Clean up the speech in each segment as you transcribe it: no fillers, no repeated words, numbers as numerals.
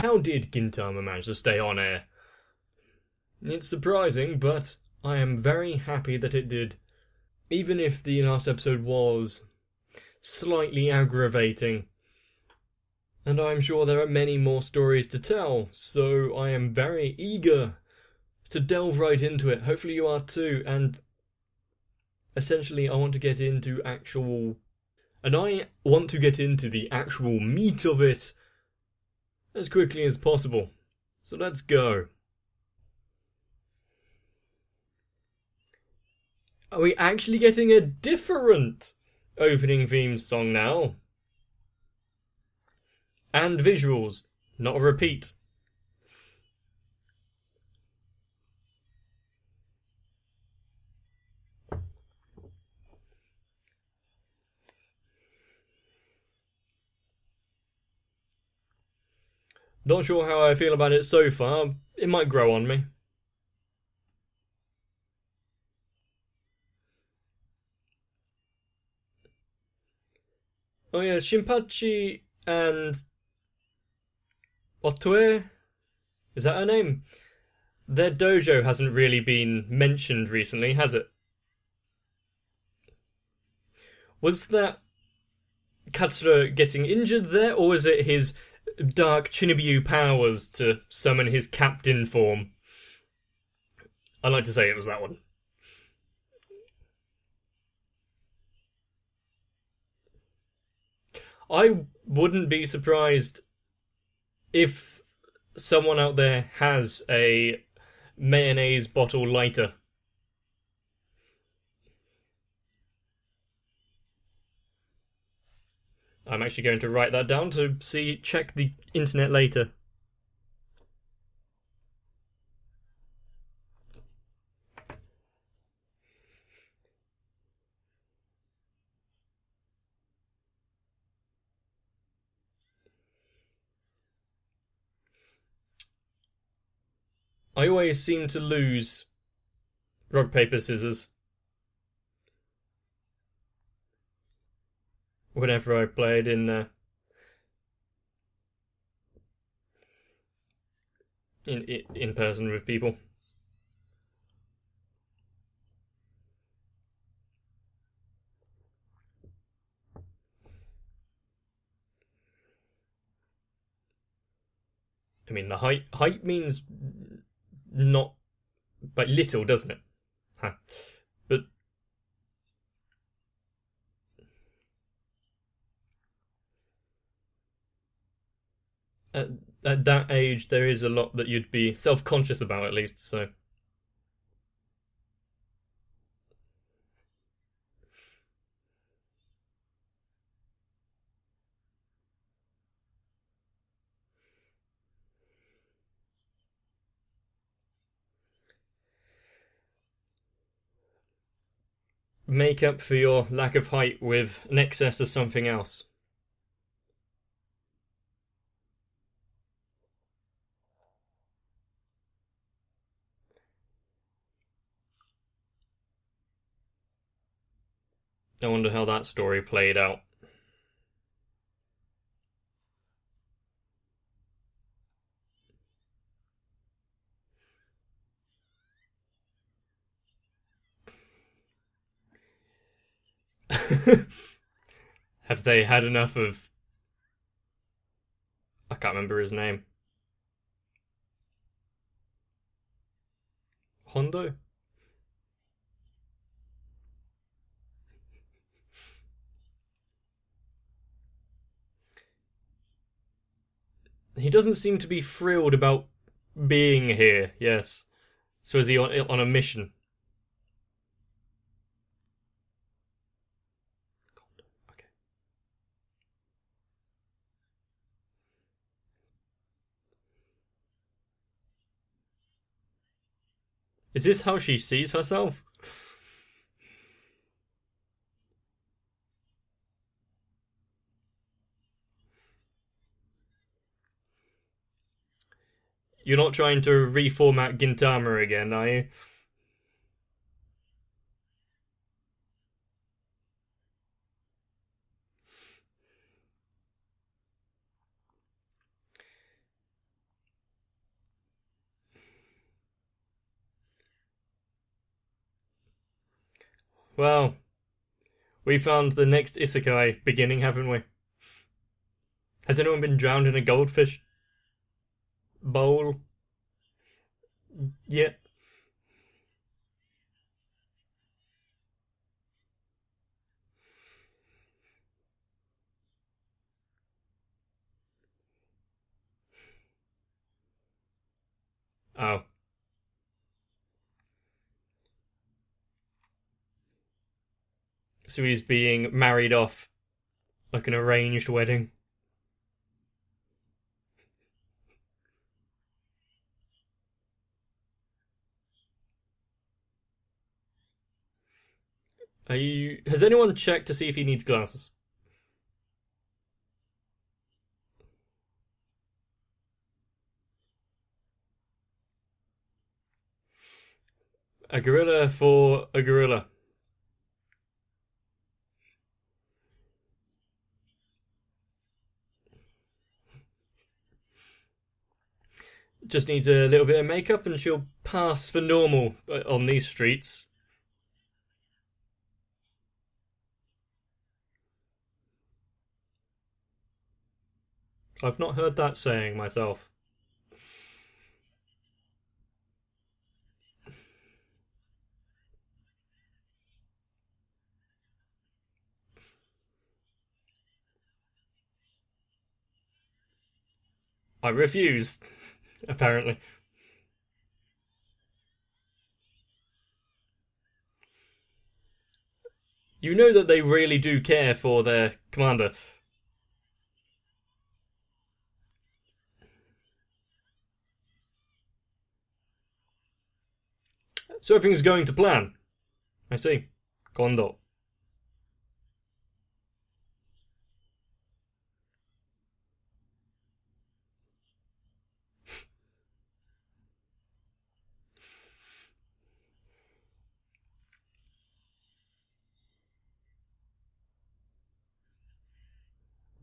How did Gintama manage to stay on air? It's surprising, but I am very happy that it did. Even if the last episode was slightly aggravating. And I'm sure there are many more stories to tell, so I am very eager to delve right into it. Hopefully you are too, and essentially I want to get into the actual meat of it as quickly as possible. So let's go. Are we actually getting a different opening theme song now? And visuals, not a repeat. Not sure how I feel about it so far. It might grow on me. Oh yeah, Shinpachi and Otue? Is that her name? Their dojo hasn't really been mentioned recently, has it? Was that Katsura getting injured there, or was it his dark Chinibyu powers to summon his captain form? I like to say it was that one. I wouldn't be surprised if someone out there has a mayonnaise bottle lighter. I'm actually going to write that down to check the internet later. I always seem to lose rock, paper, scissors whenever I played in person with people. I mean, the height means not, but little, doesn't it? Huh. But at that age, there is a lot that you'd be self-conscious about, at least. So make up for your lack of height with an excess of something else. I wonder how that story played out. Have they had enough of... I can't remember his name. Hondo? He doesn't seem to be thrilled about being here, yes. So is he on a mission? Okay. Is this how she sees herself? You're not trying to reformat Gintama again, are you? Well, we found the next isekai beginning, haven't we? Has anyone been drowned in a goldfish bowl yet? Oh. So he's being married off like an arranged wedding. Has anyone checked to see if he needs glasses? A gorilla for a gorilla. Just needs a little bit of makeup and she'll pass for normal on these streets. I've not heard that saying myself. I refuse, apparently. You know that they really do care for their commander. So everything's going to plan. I see. Kondo.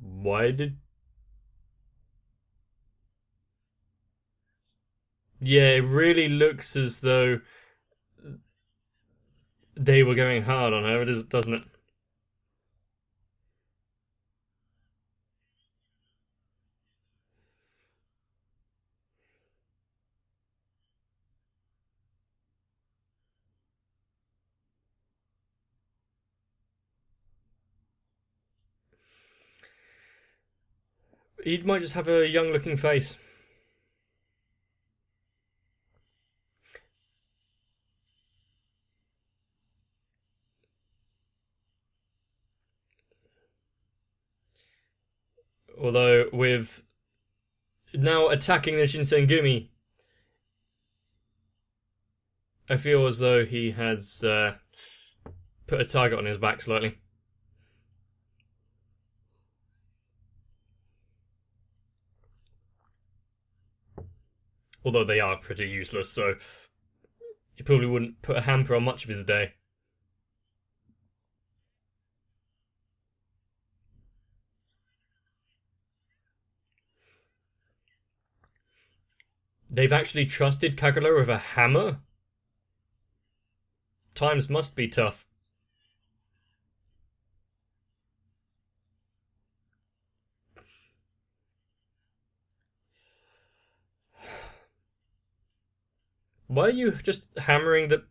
Why did... Yeah, it really looks as though they were going hard on her, doesn't it? He might just have a young looking face. Although, with now attacking the Shinsengumi, I feel as though he has put a target on his back slightly. Although they are pretty useless, so he probably wouldn't put a hamper on much of his day. They've actually trusted Kagura with a hammer? Times must be tough. Why are you just hammering the...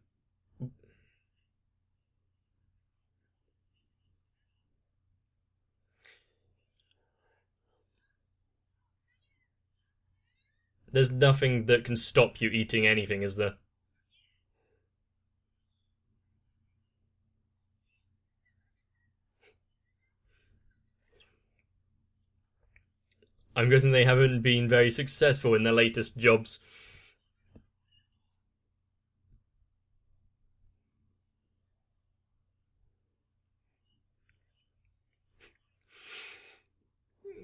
There's nothing that can stop you eating anything, is there? I'm guessing they haven't been very successful in their latest jobs.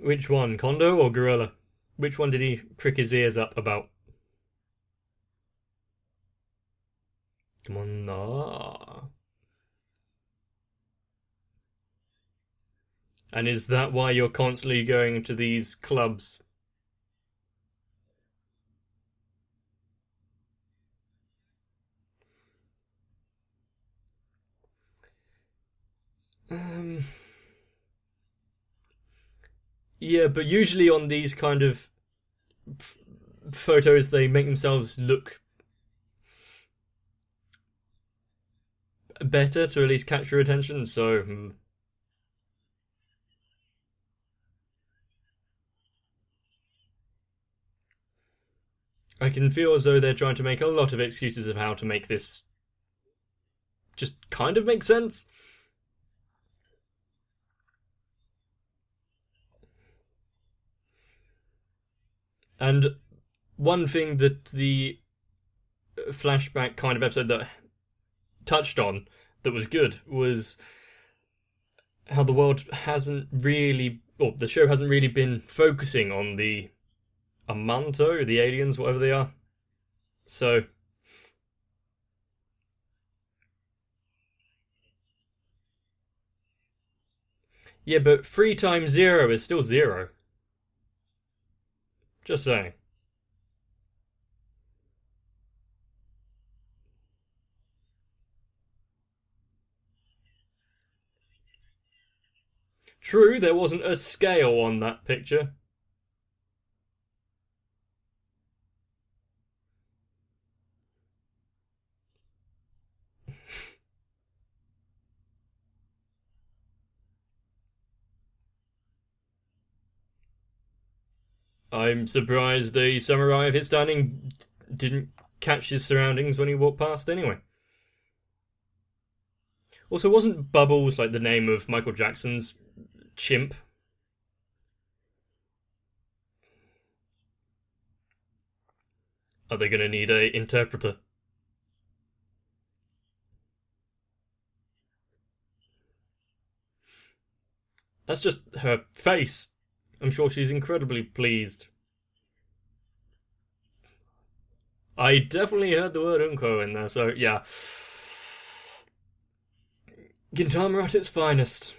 Which one, Kondo or Gorilla? Which one did he prick his ears up about? Come on, nah. And is that why you're constantly going to these clubs? Yeah, but usually on these kind of f- photos, they make themselves look better to at least catch your attention. So I can feel as though they're trying to make a lot of excuses of how to make this just kind of make sense. And one thing that the flashback kind of episode that touched on that was good was how the world hasn't really, or the show hasn't really been focusing on the Amanto, the aliens, whatever they are. So, yeah, but 3 times 0 is still 0. Just saying. True, there wasn't a scale on that picture. I'm surprised a samurai of his standing didn't catch his surroundings when he walked past anyway. Also, wasn't Bubbles like the name of Michael Jackson's chimp? Are they going to need a interpreter? That's just her face. I'm sure she's incredibly pleased. I definitely heard the word unko in there, so yeah. Gintama at its finest.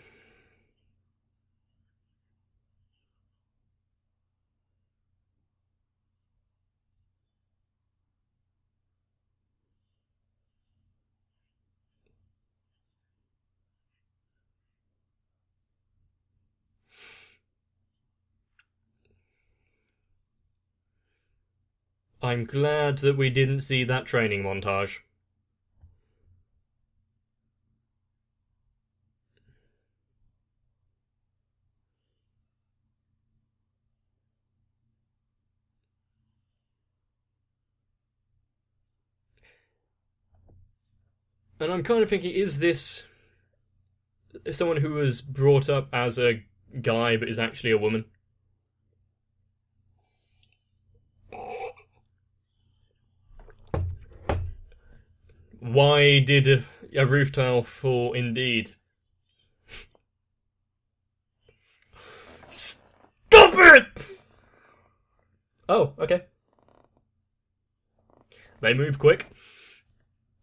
I'm glad that we didn't see that training montage. And I'm kind of thinking, is this someone who was brought up as a guy but is actually a woman? Why did a roof tile fall indeed? Stop it! Oh, okay. They move quick.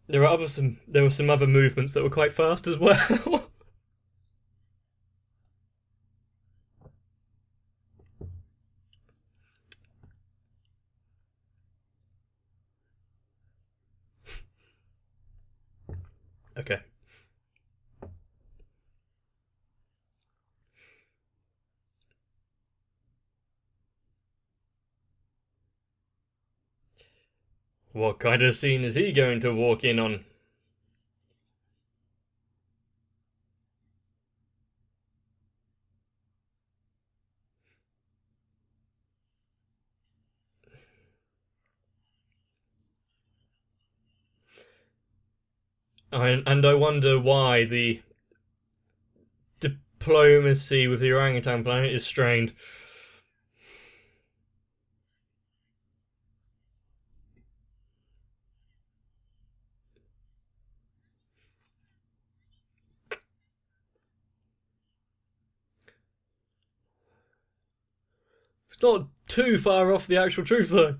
There were some other movements that were quite fast as well. Okay. What kind of scene is he going to walk in on? And I wonder why the diplomacy with the orangutan planet is strained. It's not too far off the actual truth, though.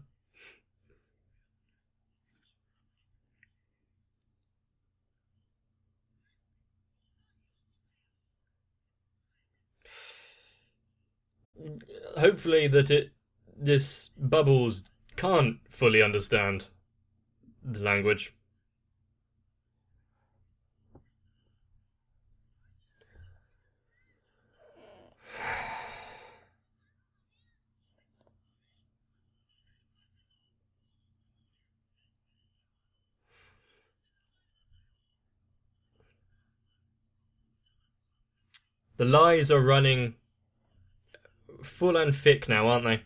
Hopefully that this Bubbles can't fully understand the language. The lies are running full and thick now, aren't they?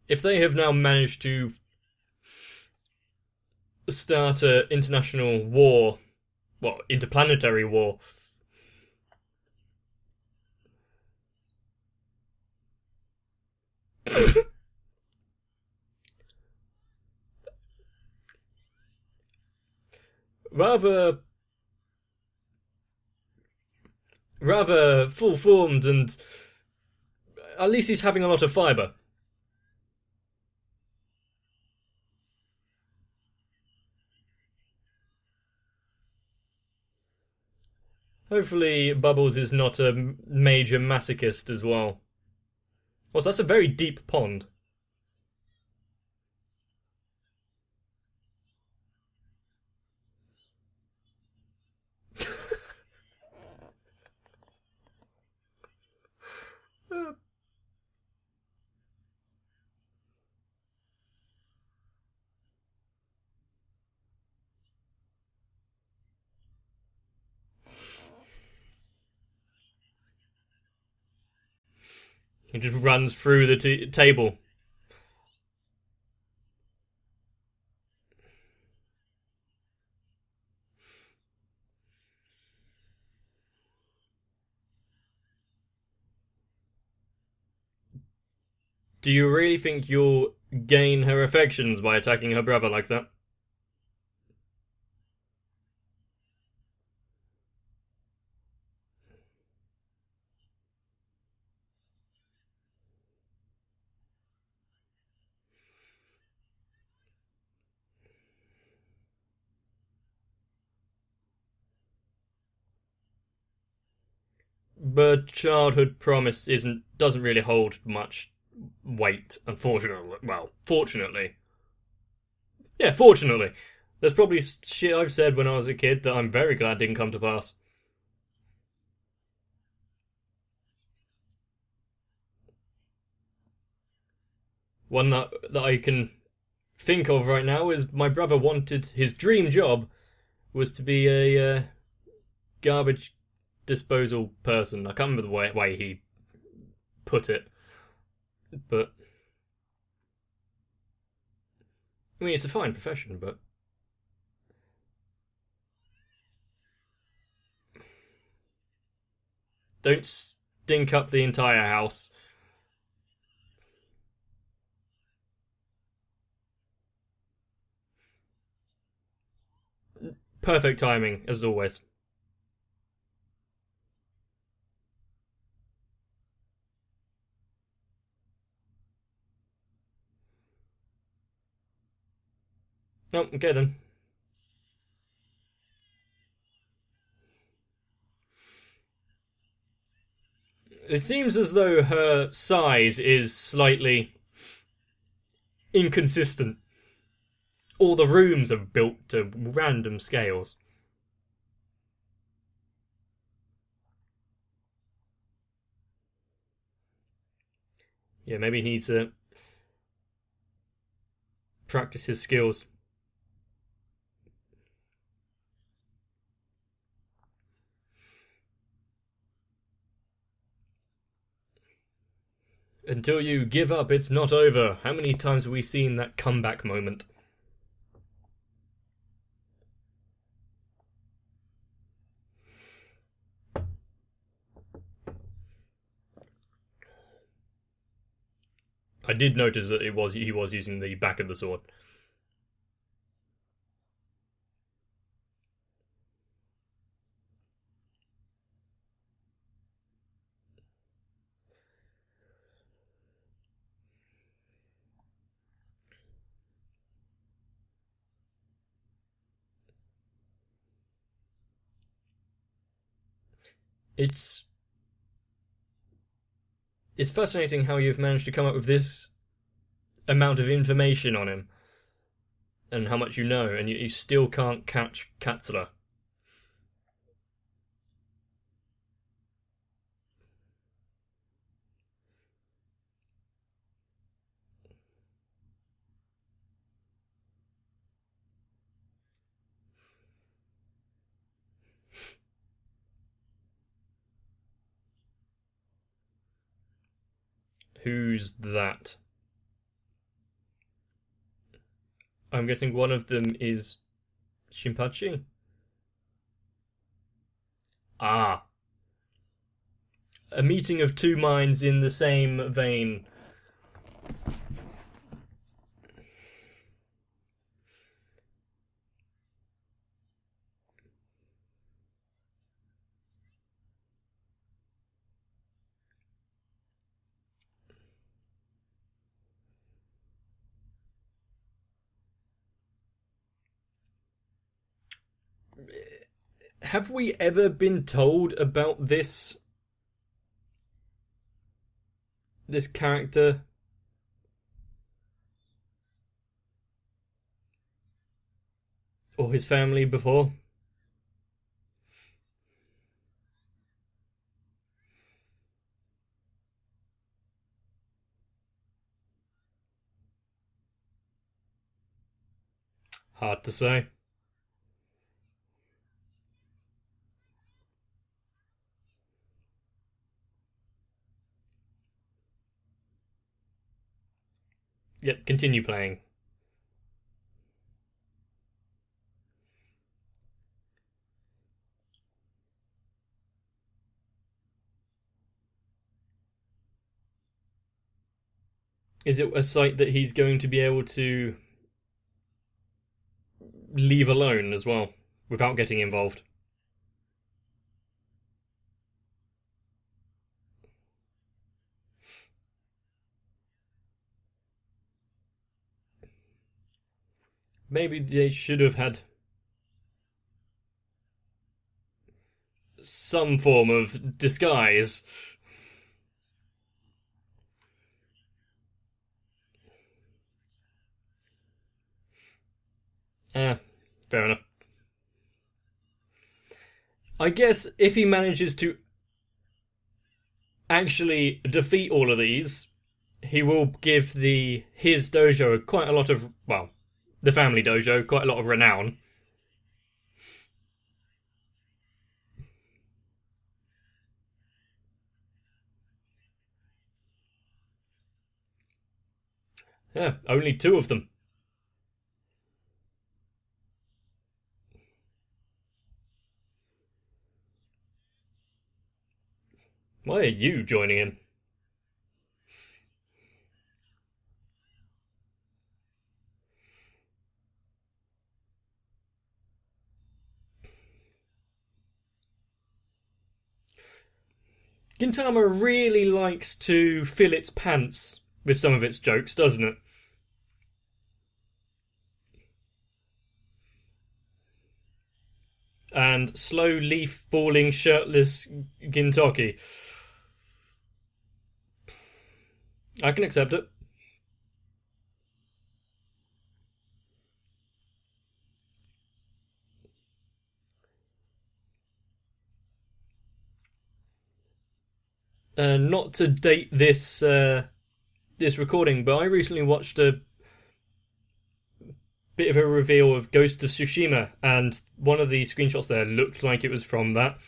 If they have now managed to start an international war, well, interplanetary war, rather full formed, and at least he's having a lot of fibre. Hopefully, Bubbles is not a major masochist as well. Well, so that's a very deep pond. He just runs through the table. Do you really think you'll gain her affections by attacking her brother like that? But childhood promise doesn't really hold much weight, unfortunately. Well, fortunately. Yeah, fortunately. There's probably shit I've said when I was a kid that I'm very glad didn't come to pass. One that I can think of right now is my brother wanted his dream job was to be a garbage disposal person. I can't remember the way he put it, but I mean it's a fine profession, but don't stink up the entire house. Perfect timing, as always. Oh, okay then. It seems as though her size is slightly inconsistent. All the rooms are built to random scales. Yeah, maybe he needs to practice his skills. Until you give up, it's not over. How many times have we seen that comeback moment? I did notice that he was using the back of the sword. It's it's fascinating how you've managed to come up with this amount of information on him and how much you know, and you still can't catch Katsura. Who's that? I'm guessing one of them is Shinpachi? Ah. A meeting of two minds in the same vein. Have we ever been told about this character? Or his family before? Hard to say. Yep, continue playing. Is it a site that he's going to be able to leave alone as well, without getting involved? Maybe they should have had some form of disguise. Fair enough. I guess if he manages to actually defeat all of these, he will give his dojo quite a lot of, well, the family dojo, quite a lot of renown. Yeah, only two of them. Why are you joining in? Gintama really likes to fill its pants with some of its jokes, doesn't it? And slow leaf falling shirtless Gintoki. I can accept it. Not to date this recording, but I recently watched a bit of a reveal of Ghost of Tsushima, and one of the screenshots there looked like it was from that.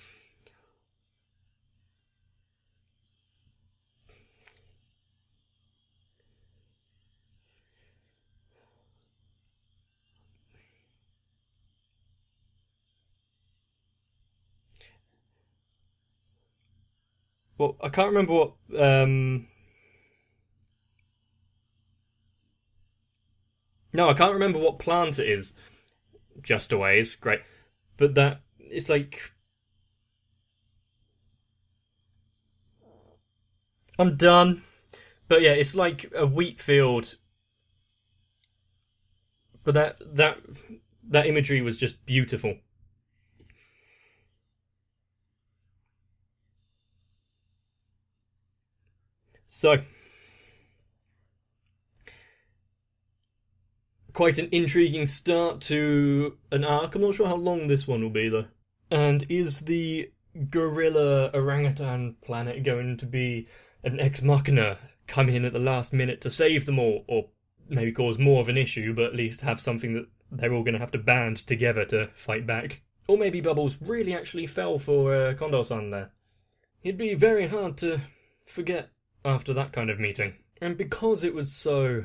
Well, I can't remember what. No, I can't remember what plant it is. Just away is great, but that it's like I'm done. But yeah, it's like a wheat field. But that imagery was just beautiful. So, quite an intriguing start to an arc. I'm not sure how long this one will be, though. And is the gorilla orangutan planet going to be an ex machina come in at the last minute to save them all, or maybe cause more of an issue, but at least have something that they're all going to have to band together to fight back? Or maybe Bubbles really actually fell for Kondo-san there. It'd be very hard to forget after that kind of meeting. And because it was so...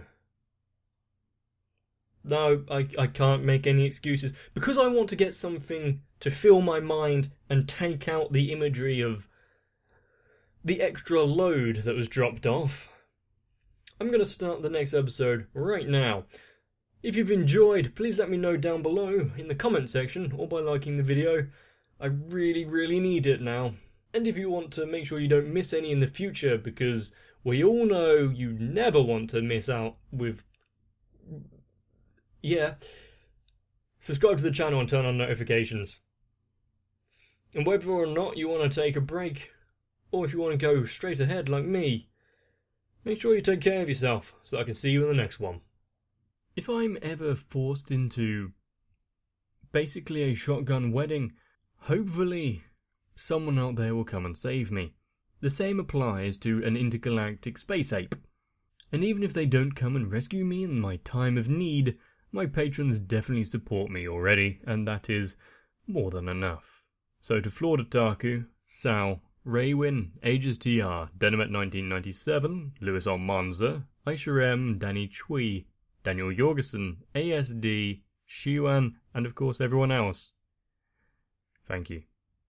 No, I can't make any excuses. Because I want to get something to fill my mind and take out the imagery of the extra load that was dropped off, I'm going to start the next episode right now. If you've enjoyed, please let me know down below in the comment section or by liking the video. I really, really need it now. And if you want to make sure you don't miss any in the future, because we all know you never want to miss out with... Yeah. Subscribe to the channel and turn on notifications. And whether or not you want to take a break, or if you want to go straight ahead like me, make sure you take care of yourself so that I can see you in the next one. If I'm ever forced into basically a shotgun wedding, hopefully someone out there will come and save me. The same applies to an intergalactic space ape. And even if they don't come and rescue me in my time of need, my patrons definitely support me already, and that is more than enough. So to Florida Taku, Sal, Raywin, Ages TR, Denamet1997, Lewis Almanza, Aisha M, Danny Chui, Daniel Jorgensen, ASD, Shiwan, and of course everyone else. Thank you.